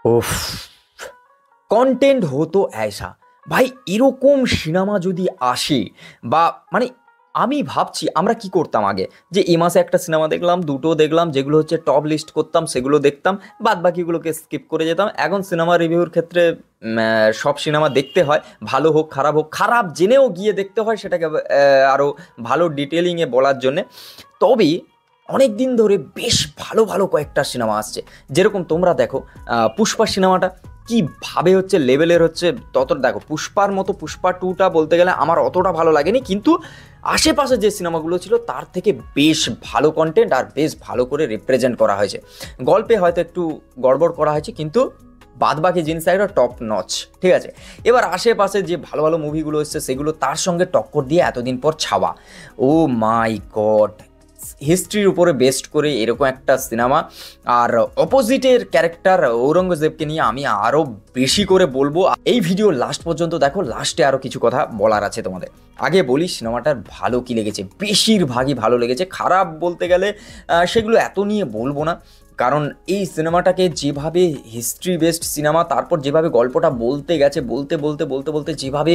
ওফ, content হতো ऐसा ভাই। এরকম সিনেমা যদি আসে বা মানে আমি ভাবছি আমরা কি করতাম আগে, যে এই মাসে একটা সিনেমা দেখলাম, দুটো দেখলাম, যেগুলো হচ্ছে টপ লিস্ট করতাম সেগুলো দেখতাম, বাদ বাকিগুলোকে স্কিপ করে যেতাম। এখন সিনেমা রিভিউর ক্ষেত্রে সব সিনেমা দেখতে হয়, ভালো হোক খারাপ হোক, খারাপ জেনেও গিয়ে দেখতে হয় সেটাকে আরও ভালো ডিটেলিংয়ে বলার জন্যে। তবে অনেক দিন ধরে বেশ ভালো ভালো কয়েকটা সিনেমা আসছে। যেরকম তোমরা দেখো পুষ্পা সিনেমাটা কিভাবে হচ্ছে লেভেলের হচ্ছে, ততটা দেখো পুষ্পার মতো পুষ্পা টুটা বলতে গেলে আমার অতটা ভালো লাগেনি, কিন্তু আশেপাশে যে সিনেমাগুলো ছিল তার থেকে বেশ ভালো কন্টেন্ট আর বেশ ভালো করে রিপ্রেজেন্ট করা হয়েছে। গল্পে হয়তো একটু গড়বড় করা হয়েছে, কিন্তু বাদ বাকি জিনিস একটা টপ নচ, ঠিক আছে। এবার আশেপাশে যে ভালো ভালো মুভিগুলো এসছে সেগুলো তার সঙ্গে টক্কর দিয়ে এতদিন পর ছাওয়া, ও মাই গড, হিস্ট্রির উপরে বেস্ট করে এরকম একটা সিনেমা। আর অপোজিটের ক্যারেক্টার ঔরঙ্গজেবকে নিয়ে আমি আরও বেশি করে বলবো। এই ভিডিও লাস্ট পর্যন্ত দেখো, লাস্টে আরও কিছু কথা বলার আছে তোমাদের। আগে বলি সিনেমাটার ভালো কি লেগেছে, বেশিরভাগই ভালো লেগেছে। খারাপ বলতে গেলে সেগুলো এত নিয়ে বলবো না, কারণ এই সিনেমাটাকে যেভাবে হিস্ট্রি বেসড সিনেমা, তারপর যেভাবে গল্পটা বলতে গেছে, বলতে বলতে বলতে বলতে যেভাবে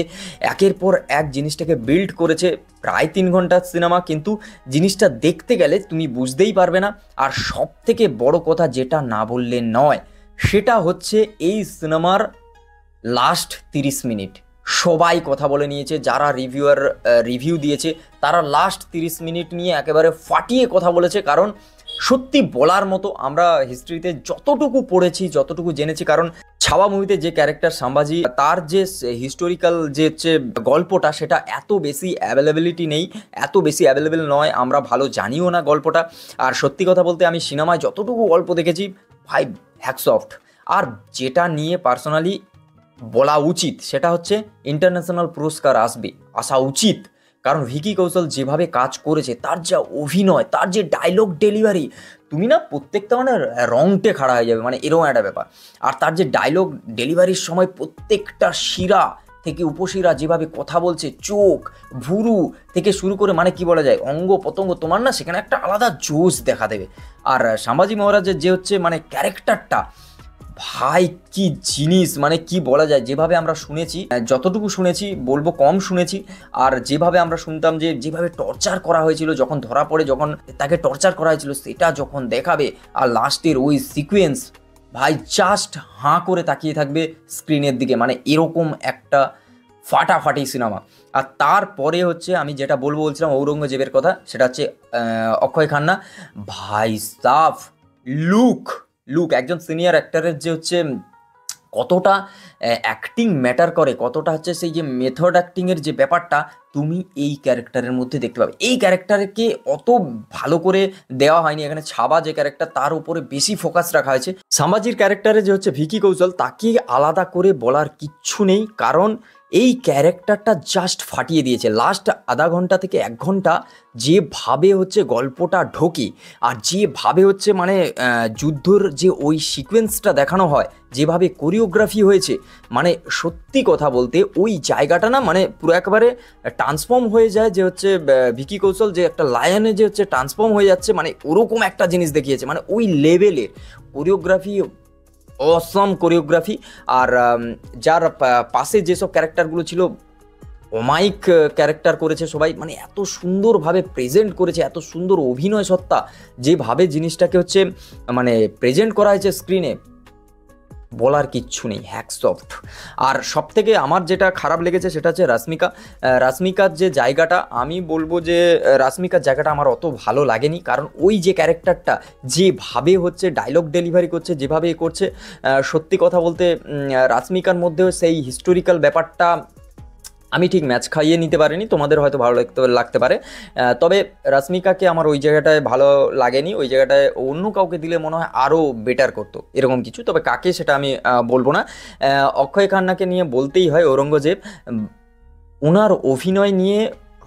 একের পর এক জিনিসটাকে বিল্ড করেছে, প্রায় 3 ঘন্টার সিনেমা, কিন্তু জিনিসটা দেখতে গেলে তুমি বুঝতেই পারবে না। আর সব থেকে বড় কথা যেটা না বললে নয়, সেটা হচ্ছে এই সিনেমার লাস্ট 30 মিনিট সবাই কথা বলে নিয়েছে। যারা রিভিউ দিয়েছে তারা লাস্ট 30 মিনিট নিয়ে একেবারে ফাটিয়ে কথা বলেছে। কারণ সত্যি বলার মতো, আমরা হিস্ট্রিতে যতটুকু পড়েছি, যতটুকু জেনেছি, কারণ ছাওয়া মুভিতে যে ক্যারেক্টার সাম্বাজি, তার যে হিস্টোরিক্যাল যে হচ্ছে গল্পটা, সেটা এত বেশি অ্যাভেলেবিলিটি নেই, এত বেশি অ্যাভেলেবেল নয়, আমরা ভালো জানিও না গল্পটা। আর সত্যি কথা বলতে আমি সিনেমায় যতটুকু গল্প দেখেছি ভাই, হ্যাটস। আর যেটা নিয়ে পার্সোনালি বলা উচিত সেটা হচ্ছে ইন্টারন্যাশনাল পুরস্কার আসা উচিত। কারণ ভিকি কৌশল যেভাবে কাজ করেছে, তার যা অভিনয়, তার যে ডায়লগ ডেলিভারি, তুমি না প্রত্যেকটা মানে রংটে খাড়া হয়ে যাবে, মানে এরকম একটা ব্যাপার। আর তার যে ডায়লগ ডেলিভারির সময় প্রত্যেকটা শিরা থেকে উপশিরা যেভাবে কথা বলছে, চোখ ভুরু থেকে শুরু করে মানে কি বলা যায়, অঙ্গ প্রত্যঙ্গ, তোমার না সেখানে একটা আলাদা জোশ দেখা দেবে। আর সম্ভাজি মহারাজের যে হচ্ছে মানে ক্যারেক্টারটা, ভাই কি জিনিস, মানে কি বলা যায়, যেভাবে আমরা শুনেছি, যতটুকু শুনেছি বলবো কম শুনেছি। আর যেভাবে আমরা শুনতাম যে যেভাবে টর্চার করা হয়েছিল, যখন ধরা পড়ে, যখন তাকে টর্চার করা হয়েছিল, সেটা যখন দেখাবে, আর লাস্টের ওই সিকোয়েন্স, ভাই জাস্ট হাঁ করে তাকিয়ে থাকবে স্ক্রিনের দিকে। মানে এরকম একটা ফাটাফাটি সিনেমা। আর তারপরে হচ্ছে আমি যেটা বলছিলাম ঔরঙ্গজেবের কথা, সেটা হচ্ছে অক্ষয় খান্না। ভাই সাফ লুক লুক একজন সিনিয়র অ্যাক্টরের যে হচ্ছে কতটা অ্যাক্টিং ম্যাটার করে, কতটা হচ্ছে সেই যে মেথড অ্যাক্টিংয়ের যে ব্যাপারটা তুমি এই ক্যারেক্টারের মধ্যে দেখতে পাবে। এই ক্যারেক্টারকে অত ভালো করে দেওয়া হয়নি এখানে। ছাবা যে ক্যারেক্টার, তার উপরে বেশি ফোকাস রাখা হয়েছে। সাম্বাজির ক্যারেক্টারে যে হচ্ছে ভিকি কৌশল, তাকে আলাদা করে বলার কিচ্ছু নেই, কারণ এই ক্যারেক্টারটা জাস্ট ফাটিয়ে দিয়েছে। লাস্ট আধা ঘন্টা থেকে 1 ঘন্টা যেভাবে হচ্ছে গল্পটা ঢোকে, আর যেভাবে হচ্ছে মানে যুদ্ধর যে ওই সিকোয়েন্সটা দেখানো হয়, যেভাবে কোরিওগ্রাফি হয়েছে, মানে সত্যি কথা বলতে ওই জায়গাটা না মানে পুরো একেবারে ট্রান্সফর্ম হয়ে যায়, যে হচ্ছে ভিকি কৌশল যে একটা লায়নে যে হচ্ছে ট্রান্সফর্ম হয়ে যাচ্ছে, মানে ওরকম একটা জিনিস দেখিয়েছে। মানে ওই লেভেলের কোরিওগ্রাফি, অসম কোরিওগ্রাফি। আর যার পাশে যেসব ক্যারেক্টারগুলো ছিল, অমায়িক ক্যারেক্টার করেছে সবাই, মানে এত সুন্দরভাবে প্রেজেন্ট করেছে, এত সুন্দর অভিনয় সত্তা, যেভাবে জিনিসটাকে হচ্ছে মানে প্রেজেন্ট করা হয়েছে স্ক্রিনে, বলার কিচ্ছু নেই, হ্যাটসঅফট। আর সব থেকে আমার যেটা খারাপ লেগেছে সেটা হচ্ছে রাশ্মিকার যে জায়গাটা, আমি বলবো যে রাশ্মিকার জায়গাটা আমার অত ভালো লাগেনি। কারণ ওই যে ক্যারেক্টারটা যেভাবে হচ্ছে ডায়লগ ডেলিভারি করছে, যেভাবে করছে, সত্যি কথা বলতে রাশ্মিকার মধ্যেও সেই হিস্টোরিক্যাল ব্যাপারটা আমি ঠিক ম্যাচ খাইয়ে নিতে পারিনি। তোমাদের হয়তো ভালো লাগতে পারে, তবে রাশ্মিকাকে আমার ওই জায়গাটায় ভালো লাগেনি। ওই জায়গাটায় অন্য কাউকে দিলে মনে হয় আরও বেটার করতো, এরকম কিছু। তবে কাকে সেটা আমি বলবো না। অক্ষয় খান্নাকে নিয়ে বলতেই হয়, ঔরঙ্গজেব, ওনার অভিনয় নিয়ে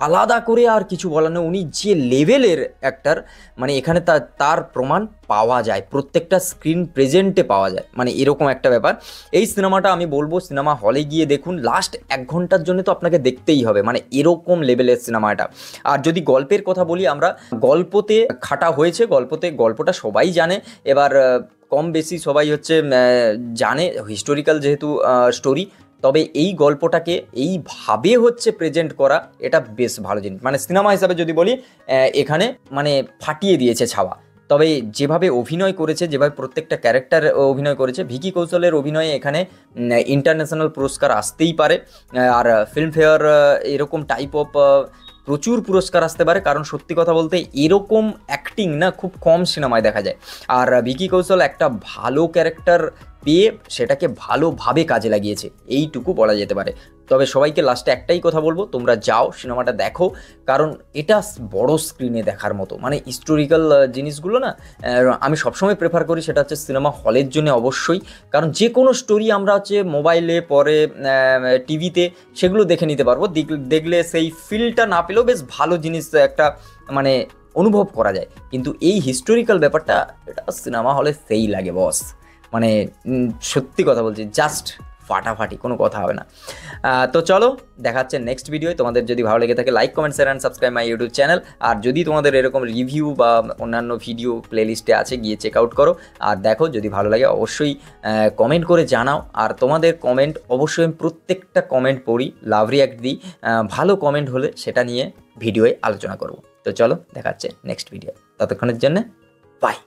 আলাদা করে আর কিছু বলার নেই। উনি যে লেভেলের অ্যাক্টার, মানে এখানে তার প্রমাণ পাওয়া যায়, প্রত্যেকটা স্ক্রিন প্রেজেন্টে পাওয়া যায়, মানে এরকম একটা ব্যাপার। এই সিনেমাটা আমি বলবো সিনেমা হলে গিয়ে দেখুন, লাস্ট 1 ঘন্টার জন্য তো আপনাকে দেখতেই হবে, মানে এরকম লেভেলের সিনেমা এটা। আর যদি গল্পের কথা বলি, আমরা গল্পতে খাটা হয়েছে, গল্পটা সবাই জানে। এবার কম বেশি সবাই হচ্ছে জানে, হিস্টোরিক্যাল যেহেতু স্টোরি, তবে এই গল্পটাকে এইভাবে হচ্ছে প্রেজেন্ট করা এটা বেশ ভালো জিনিস। মানে সিনেমা হিসাবে যদি বলি এখানে মানে ফাটিয়ে দিয়েছে ছাওয়া। তবে যেভাবে অভিনয় করেছে, যেভাবে প্রত্যেকটা ক্যারেক্টার অভিনয় করেছে, ভিকি কৌশলের অভিনয়ে এখানে ইন্টারন্যাশনাল পুরস্কার আসতেই পারে। আর ফিল্মফেয়ার এরকম টাইপ অফ প্রচুর পুরস্কার আসতে পারে, কারণ সত্যি কথা বলতে এরকম অ্যাক্টিং না খুব কম সিনেমায় দেখা যায়। আর ভিকি কৌশল একটা ভালো ক্যারেক্টার পেয়ে সেটাকে ভালোভাবে কাজে লাগিয়েছে, এইটুকু বলা যেতে পারে। তবে সবাইকে লাস্টে একটাই কথা বলবো, তোমরা যাও সিনেমাটা দেখো, কারণ এটা বড় স্ক্রিনে দেখার মতো। মানে হিস্টোরিক্যাল জিনিসগুলো না আমি সবসময় প্রেফার করি, সেটা হচ্ছে সিনেমা হলের জন্য অবশ্যই। কারণ যে কোনো স্টোরি আমরা হচ্ছে মোবাইলে পরে টিভিতে সেগুলো দেখে নিতে পারবো, দেখলে সেই ফিলটা না পেলেও বেশ ভালো জিনিস একটা মানে অনুভব করা যায়। কিন্তু এই হিস্টোরিক্যাল ব্যাপারটা এটা সিনেমা হলে সেই লাগে বস, মানে সত্যি কথা বলছি, জাস্ট ফাটাফাটি, কোনো কথা হবে না। তো চলো দেখাচ্ছে নেক্সট ভিডিও। তোমাদের যদি ভালো লেগে থাকে like comment share and subscribe my YouTube channel. আর যদি তোমাদের এরকম রিভিউ বা অন্যান্য ভিডিও প্লেলিস্টে আছে, গিয়ে চেক আউট করো আর দেখো। যদি ভালো লাগে অবশ্যই কমেন্ট করে জানাও। আর তোমাদের কমেন্ট অবশ্যই আমি প্রত্যেকটা কমেন্ট পড়ি, লাভ রিয়াক্ট দিই। ভালো কমেন্ট হলে সেটা নিয়ে ভিডিওয়ে আলোচনা করব। তো চলো দেখাচ্ছে নেক্সট ভিডিও, ততক্ষণের জন্য বাই।